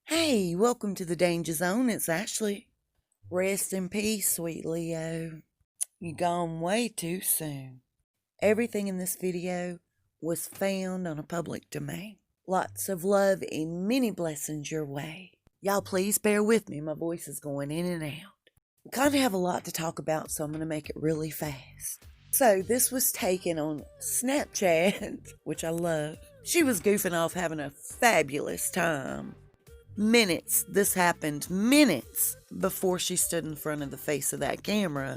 Hey, welcome to the Danger Zone. It's Ashley. Rest in peace, sweet Leo. You gone way too soon. Everything in this video was found on a public domain. Lots of love and many blessings your way. Y'all please bear with me. My voice is going in and out. I kind of have a lot to talk about, so I'm going to make it really fast. So this was taken on Snapchat, which I love. She was goofing off having a fabulous time. This happened minutes before she stood in front of the face of that camera,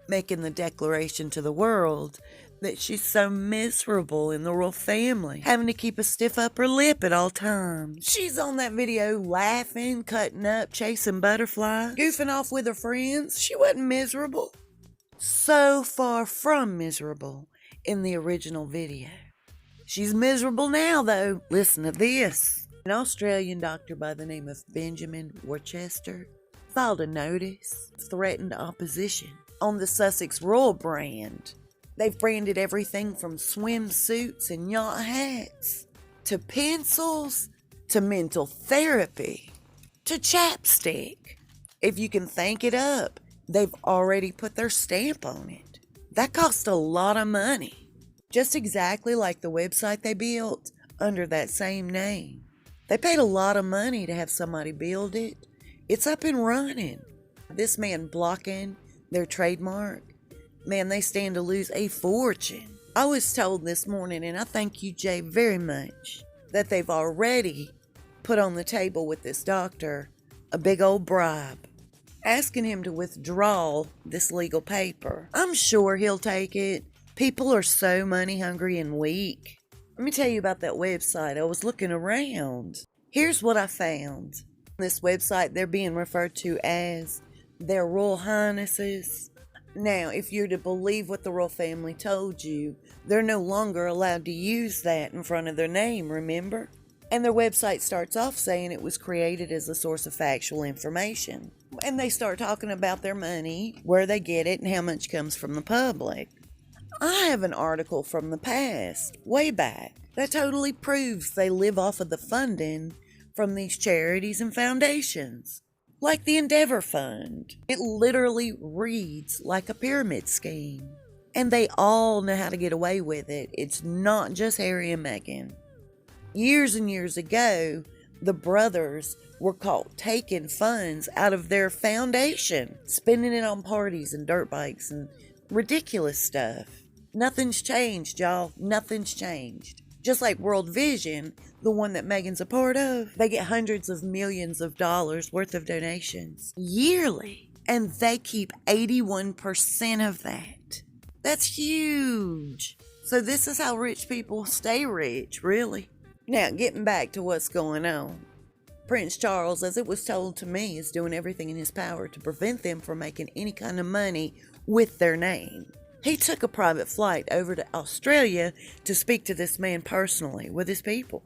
making the declaration to the world that she's so miserable in the royal family, having to keep a stiff upper lip at all times. She's on that video laughing, cutting up, chasing butterflies, goofing off with her friends. She wasn't miserable. So far from miserable in the original video. She's miserable now, though. Listen to this. An Australian doctor by the name of Benjamin Worcester filed a notice of threatened opposition on the Sussex Royal brand. They've branded everything from swimsuits and yacht hats to pencils to mental therapy to chapstick. If you can think it up, they've already put their stamp on it. That cost a lot of money, just exactly like the website they built under that same name. They paid a lot of money to have somebody build it. It's up and running. This man blocking their trademark, man, they stand to lose a fortune. I was told this morning, and I thank you, Jay, very much, that they've already put on the table with this doctor a big old bribe, asking him to withdraw this legal paper. I'm sure he'll take it. People are so money hungry and weak. Let me tell you about that website. I was looking around. Here's what I found. This website, they're being referred to as their Royal Highnesses. Now, if you're to believe what the royal family told you, they're no longer allowed to use that in front of their name, remember? And their website starts off saying it was created as a source of factual information. And they start talking about their money, where they get it, and how much comes from the public. I have an article from the past, way back, that totally proves they live off of the funding from these charities and foundations, like the Endeavor Fund. It literally reads like a pyramid scheme, and they all know how to get away with it. It's not just Harry and Meghan. Years and years ago, the brothers were caught taking funds out of their foundation, spending it on parties and dirt bikes and ridiculous stuff. Nothing's changed, y'all. Nothing's changed. Just like World Vision, the one that Meghan's a part of, they get hundreds of millions of dollars worth of donations yearly, and they keep 81% of that. That's huge. So this is how rich people stay rich, really. Now, getting back to what's going on. Prince Charles, as it was told to me, is doing everything in his power to prevent them from making any kind of money with their name. He took a private flight over to Australia to speak to this man personally with his people.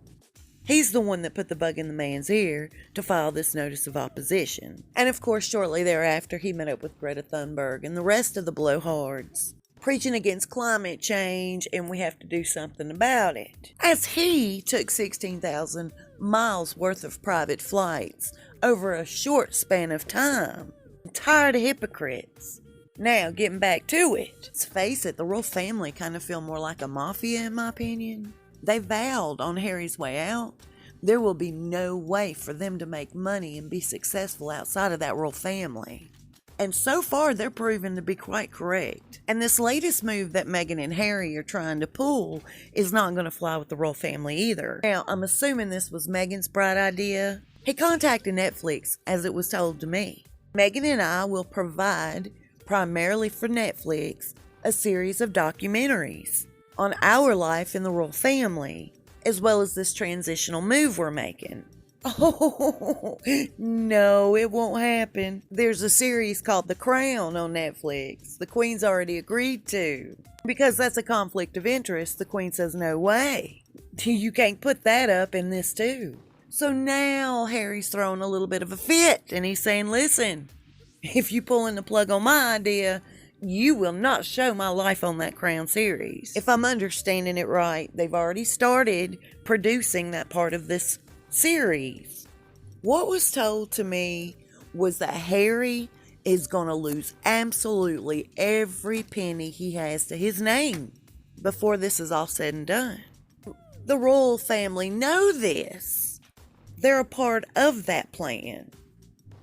He's the one that put the bug in the man's ear to file this notice of opposition. And of course, shortly thereafter, he met up with Greta Thunberg and the rest of the blowhards, preaching against climate change, and we have to do something about it. As he took 16,000 miles worth of private flights over a short span of time. I'm tired of hypocrites. Now, getting back to it. Let's face it, the royal family kind of feel more like a mafia, in my opinion. They vowed on Harry's way out, there will be no way for them to make money and be successful outside of that royal family. And so far, they're proven to be quite correct. And this latest move that Meghan and Harry are trying to pull is not going to fly with the royal family either. Now, I'm assuming this was Meghan's bright idea. He contacted Netflix, as it was told to me. Meghan and I will provide, primarily for Netflix, a series of documentaries on our life in the royal family, as well as this transitional move we're making. Oh, no, it won't happen. There's a series called The Crown on Netflix. The Queen's already agreed to. Because that's a conflict of interest, the Queen says, no way. You can't put that up in this too. So now Harry's throwing a little bit of a fit, and he's saying, listen, if you pulling the plug on my idea, you will not show my life on that Crown series. If I'm understanding it right, they've already started producing that part of this series. What was told to me was that Harry is going to lose absolutely every penny he has to his name before this is all said and done. The royal family know this. They're a part of that plan.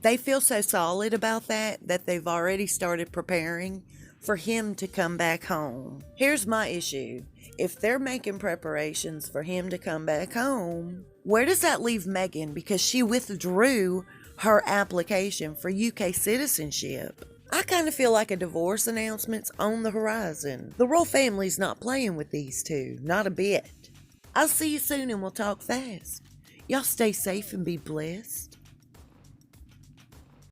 They feel so solid about that they've already started preparing for him to come back home. Here's my issue. If they're making preparations for him to come back home, where does that leave Meghan? Because she withdrew her application for UK citizenship. I kind of feel like a divorce announcement's on the horizon. The royal family's not playing with these two, not a bit. I'll see you soon and we'll talk fast. Y'all stay safe and be blessed.